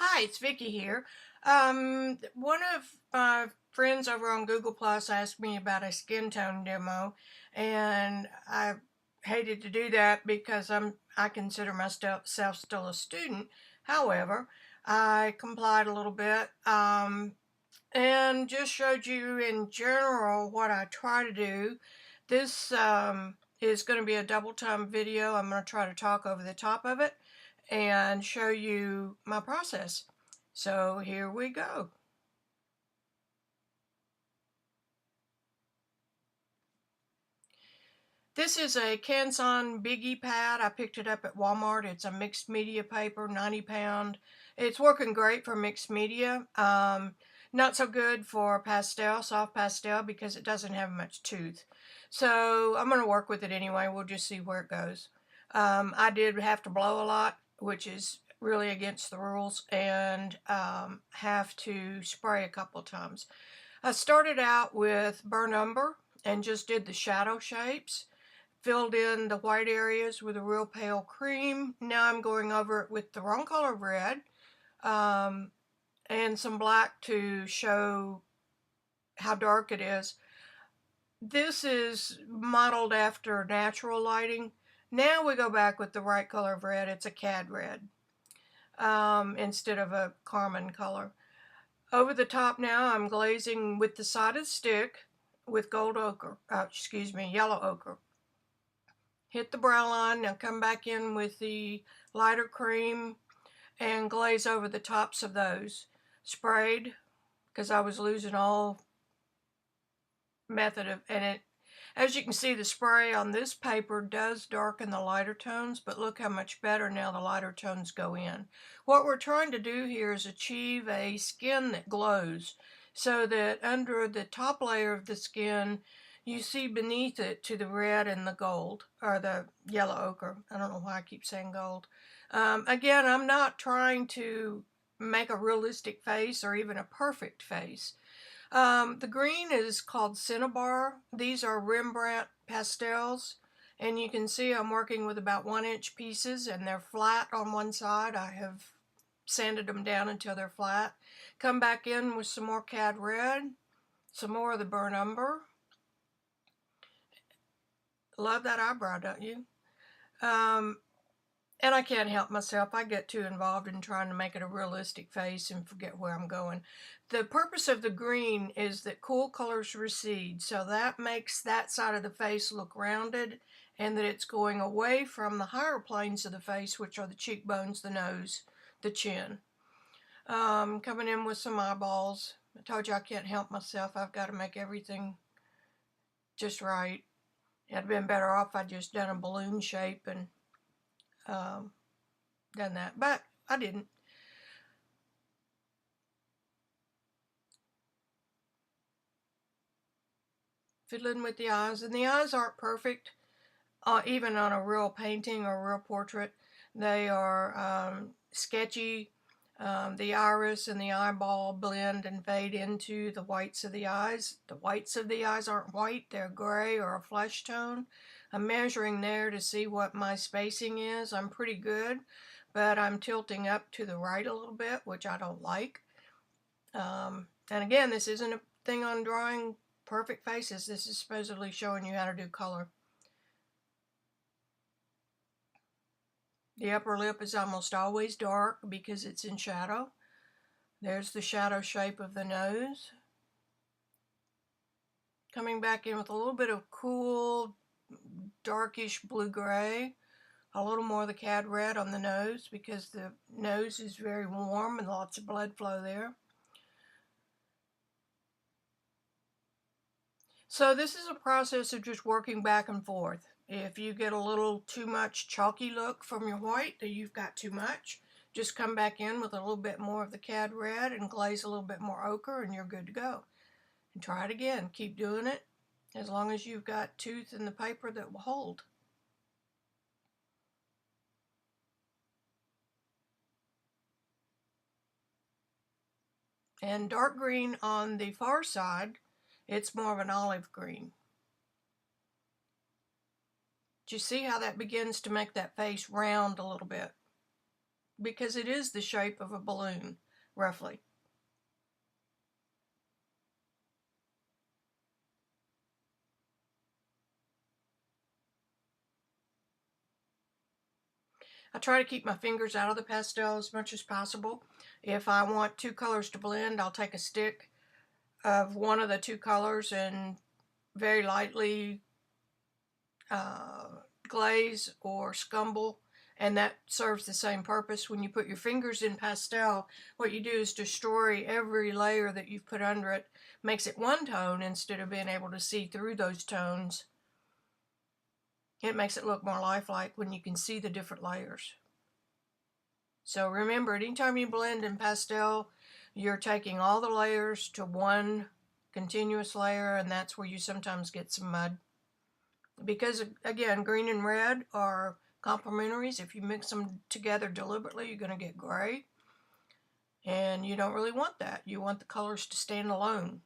Hi, it's Vicki here. One of my friends over on Google Plus asked me about a skin tone demo, and I hated to do that because I consider myself still a student. However, I complied a little bit and just showed you in general what I try to do. This is going to be a double time video. I'm going to try to talk over the top of it and show you my process. So here we go. This is a Canson Biggie pad. I picked it up at Walmart. It's a mixed media paper, 90 pound. It's working great for mixed media. Not so good for pastel, soft pastel, because it doesn't have much tooth. So I'm going to work with it anyway. We'll just see where it goes. I did have to blow a lot, which is really against the rules, and have to spray a couple of times. I started out with burnt umber and just did the shadow shapes. Filled in the white areas with a real pale cream. Now I'm going over it with the wrong color of red and some black to show how dark it is. This is modeled after natural lighting. Now we go back with the right color of red. It's a cad red instead of a carmine color. Over the top now I'm glazing with the side of the stick with gold ochre, yellow ochre. Hit the brow line, now come back in with the lighter cream and glaze over the tops of those. Sprayed, because I was losing all method of, and it, as you can see, the spray on this paper does darken the lighter tones, but look how much better now the lighter tones go in. What we're trying to do here is achieve a skin that glows, so that under the top layer of the skin, you see beneath it to the red and the gold, or the yellow ochre. I don't know why I keep saying gold. Again, I'm not trying to make a realistic face or even a perfect face. The green is called Cinnabar. These are Rembrandt pastels, and you can see I'm working with about 1-inch pieces, and they're flat on one side. I have sanded them down until they're flat. Come back in with some more cad red, some more of the burnt umber. Love that eyebrow, don't you? And I can't help myself. I get too involved in trying to make it a realistic face and forget where I'm going. The purpose of the green is that cool colors recede, so that makes that side of the face look rounded, and that it's going away from the higher planes of the face, which are the cheekbones, the nose, the chin. Coming in with some eyeballs. I told you I can't help myself. I've got to make everything just right. It'd have been better off if I'd just done a balloon shape and done that, but I didn't. Fiddling with the eyes, and the eyes aren't perfect, even on a real painting or a real portrait. They are sketchy. The iris and the eyeball blend and fade into the whites of the eyes. The whites of the eyes aren't white, they're gray or a flesh tone. I'm measuring there to see what my spacing is. I'm pretty good, but I'm tilting up to the right a little bit, which I don't like. And again, this isn't a thing on drawing perfect faces. This is supposedly showing you how to do color. The upper lip is almost always dark because it's in shadow. There's the shadow shape of the nose. Coming back in with a little bit of cool, darkish blue-gray. A little more of the cad red on the nose because the nose is very warm and lots of blood flow there. So this is a process of just working back and forth. If you get a little too much chalky look from your white, that you've got too much, just come back in with a little bit more of the cad red and glaze a little bit more ochre and you're good to go. And try it again. Keep doing it as long as you've got tooth in the paper that will hold. And dark green on the far side, it's more of an olive green. Do you see how that begins to make that face round a little bit? because it is the shape of a balloon, roughly. I try to keep my fingers out of the pastel as much as possible. If I want two colors to blend, I'll take a stick of one of the two colors and very lightly glaze or scumble, and that serves the same purpose. When you put your fingers in pastel, what you do is destroy every layer that you've put under it, makes it one tone instead of being able to see through those tones. It makes it look more lifelike when you can see the different layers. So remember, anytime you blend in pastel, you're taking all the layers to one continuous layer, and that's where you sometimes get some mud. Because, again, green and red are complementaries. If you mix them together deliberately, you're going to get gray. And you don't really want that. You want the colors to stand alone.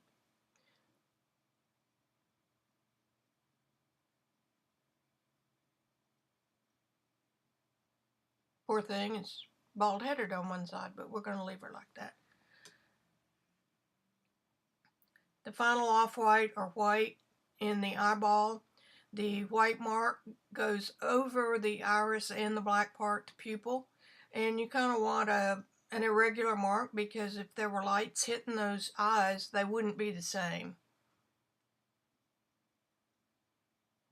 Poor thing is bald-headed on one side, but we're going to leave her like that. The final off-white or white in the eyeball, the white mark goes over the iris and the black part, the pupil, and you kind of want an irregular mark because if there were lights hitting those eyes, they wouldn't be the same.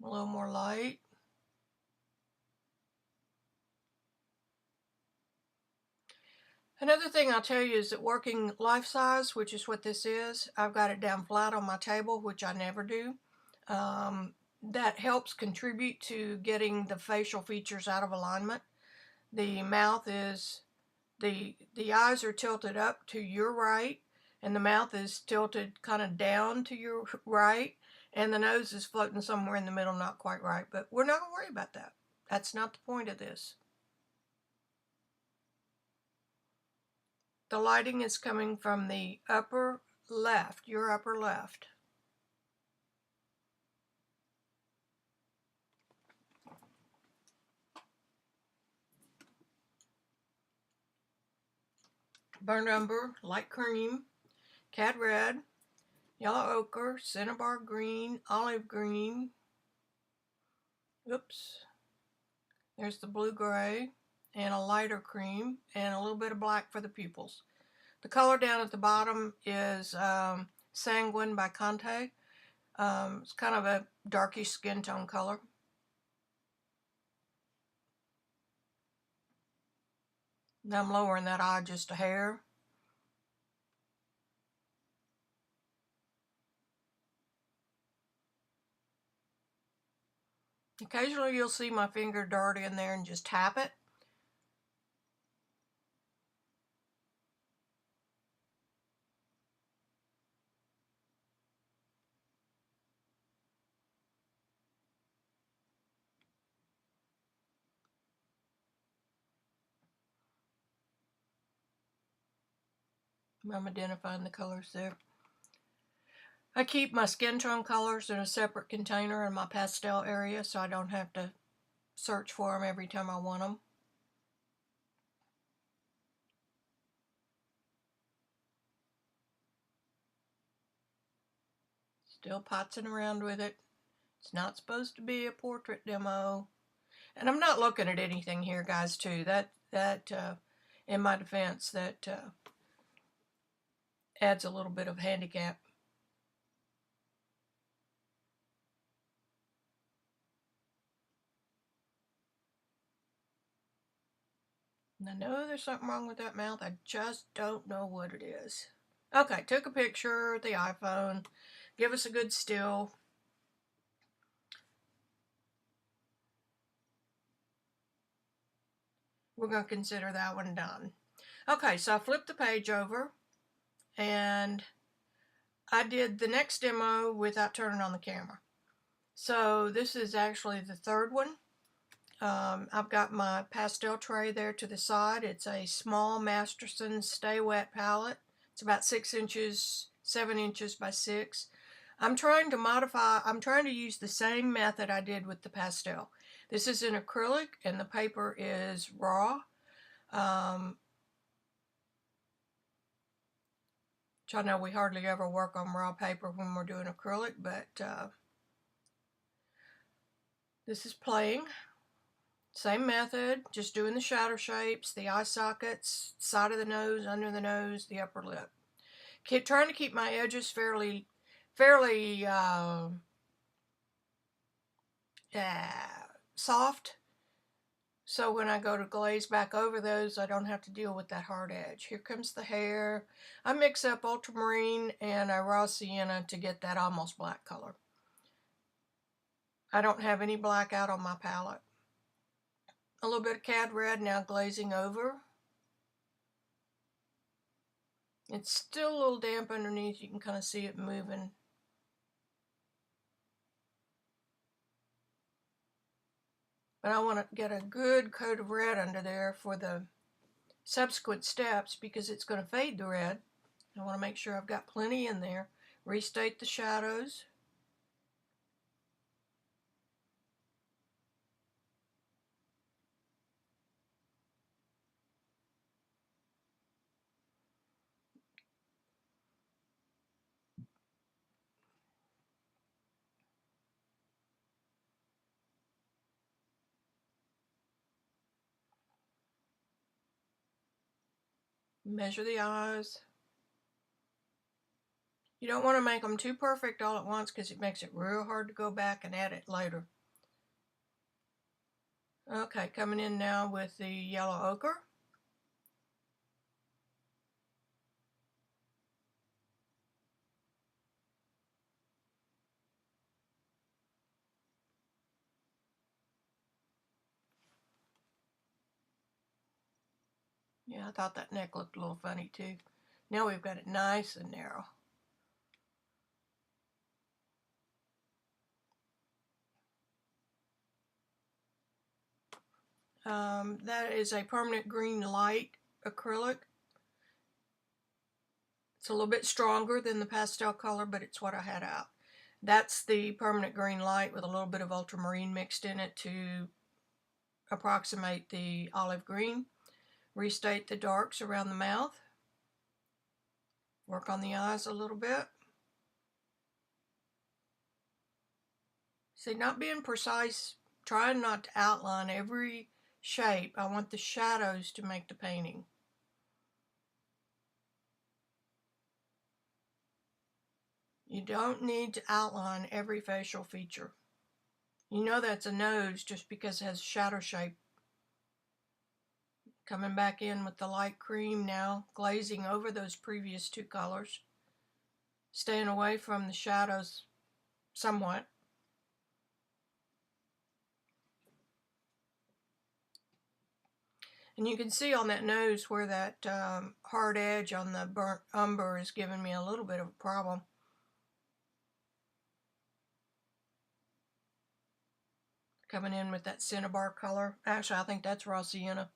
A little more light. Another thing I'll tell you is that working life size, which is what this is, I've got it down flat on my table, which I never do. That helps contribute to getting the facial features out of alignment. The mouth is, the eyes are tilted up to your right, and the mouth is tilted kind of down to your right, and the nose is floating somewhere in the middle, not quite right, but we're not going to worry about that. That's not the point of this. The lighting is coming from the upper left, your upper left. Burnt umber, light cream, cad red, yellow ochre, cinnabar green, olive green. Oops. There's the blue gray and a lighter cream and a little bit of black for the pupils. The color down at the bottom is Sanguine by Conte. It's kind of a darkish skin tone color. Now I'm lowering that eye just a hair. Occasionally you'll see my finger dart in there and just tap it. I'm identifying the colors there. I keep my skin tone colors in a separate container in my pastel area so I don't have to search for them every time I want them. Still potzing around with it. It's not supposed to be a portrait demo. And I'm not looking at anything here, guys, too. That in my defense, that adds a little bit of handicap. And I know there's something wrong with that mouth. I just don't know what it is. Okay, took a picture with the iPhone. Give us a good still. We're going to consider that one done. Okay, so I flipped the page over and I did the next demo without turning on the camera. So this is actually the third one. I've got my pastel tray there to the side. It's a small Masterson Stay Wet palette. It's about 6 inches, 7 inches by 6. I'm trying to use the same method I did with the pastel. This is an acrylic and the paper is raw. Which I know we hardly ever work on raw paper when we're doing acrylic, but this is playing. Same method, just doing the shadow shapes, the eye sockets, side of the nose, under the nose, the upper lip. Trying to keep my edges fairly soft, so when I go to glaze back over those, I don't have to deal with that hard edge. Here comes the hair. I mix up ultramarine and a raw sienna to get that almost black color. I don't have any black out on my palette. A little bit of cad red now glazing over. It's still a little damp underneath. You can kind of see it moving. But I want to get a good coat of red under there for the subsequent steps because it's going to fade the red. I want to make sure I've got plenty in there. Restate the shadows. Measure the eyes. You don't want to make them too perfect all at once because it makes it real hard to go back and edit later. Okay, coming in now with the yellow ochre. Yeah, I thought that neck looked a little funny too. Now we've got it nice and narrow. That is a permanent green light acrylic. It's a little bit stronger than the pastel color, but it's what I had out. That's the permanent green light with a little bit of ultramarine mixed in it to approximate the olive green. Restate the darks around the mouth. Work on the eyes a little bit. See, not being precise, trying not to outline every shape. I want the shadows to make the painting. You don't need to outline every facial feature. You know that's a nose just because it has shadow shape. Coming back in with the light cream now, glazing over those previous two colors. Staying away from the shadows somewhat. And you can see on that nose where that hard edge on the burnt umber is giving me a little bit of a problem. Coming in with that cinnabar color. Actually, I think that's raw sienna.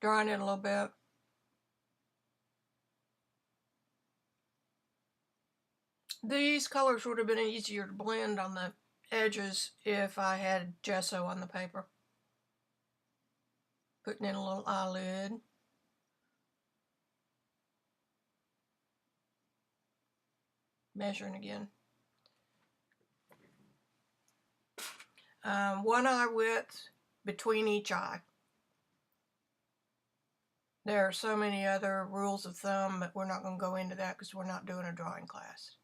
Drawing it a little bit. These colors would have been easier to blend on the edges if I had gesso on the paper. Putting in a little eyelid. Measuring again. One eye width between each eye. There are so many other rules of thumb, but we're not going to go into that because we're not doing a drawing class.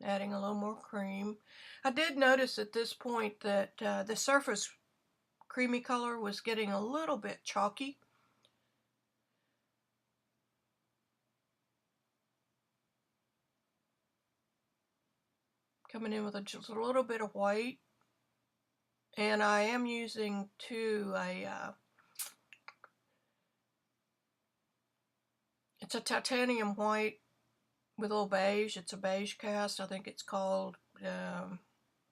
Adding a little more cream. I did notice at this point that the surface creamy color was getting a little bit chalky. Coming in with just a little bit of white. And I am using it's a titanium white with a little beige. It's a beige cast. I think it's called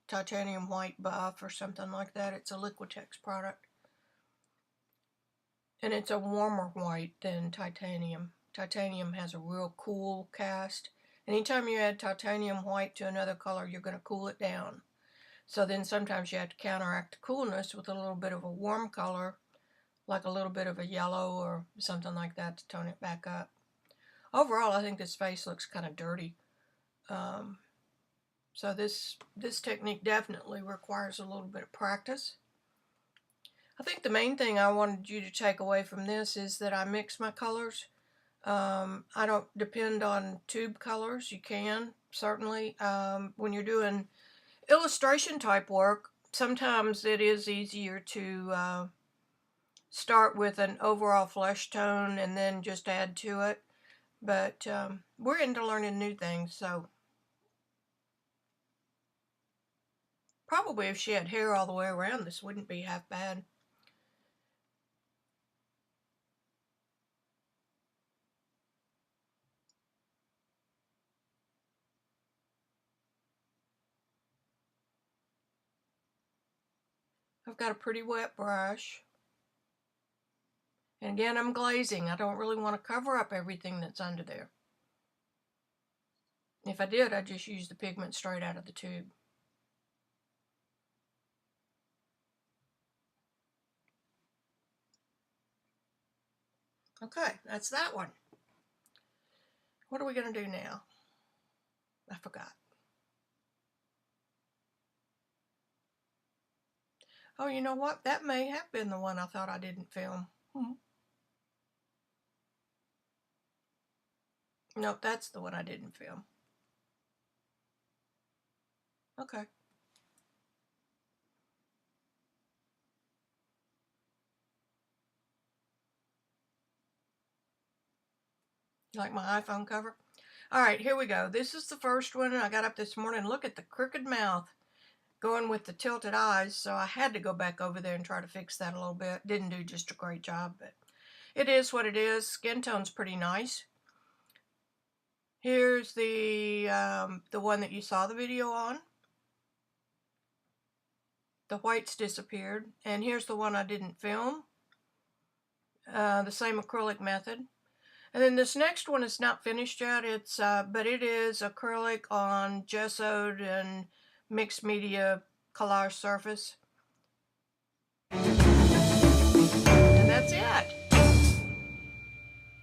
titanium white buff or something like that. It's a Liquitex product. And it's a warmer white than titanium. Titanium has a real cool cast. Anytime you add titanium white to another color, you're going to cool it down. So then sometimes you have to counteract the coolness with a little bit of a warm color, like a little bit of a yellow or something like that to tone it back up. Overall, I think this face looks kind of dirty. So this technique definitely requires a little bit of practice. I think the main thing I wanted you to take away from this is that I mix my colors. I don't depend on tube colors. You can, certainly. When you're doing illustration type work, sometimes it is easier to start with an overall flesh tone and then just add to it. But we're into learning new things, so probably if she had hair all the way around, this wouldn't be half bad. I've got a pretty wet brush. And again, I'm glazing. I don't really want to cover up everything that's under there. If I did, I'd just use the pigment straight out of the tube. Okay, that's that one. What are we going to do now? I forgot. Oh, you know what? That may have been the one I thought I didn't film. Nope, that's the one I didn't film. Okay. You like my iPhone cover? All right, here we go. This is the first one. I got up this morning. Look at the crooked mouth going with the tilted eyes, so I had to go back over there and try to fix that a little bit. Didn't do just a great job, but it is what it is. Skin tone's pretty nice. Here's the one that you saw the video on. The white's disappeared. And here's the one I didn't film. The same acrylic method. And then this next one is not finished yet. It's but it is acrylic on gessoed and mixed media collage surface. And that's it.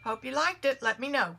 Hope you liked it. Let me know.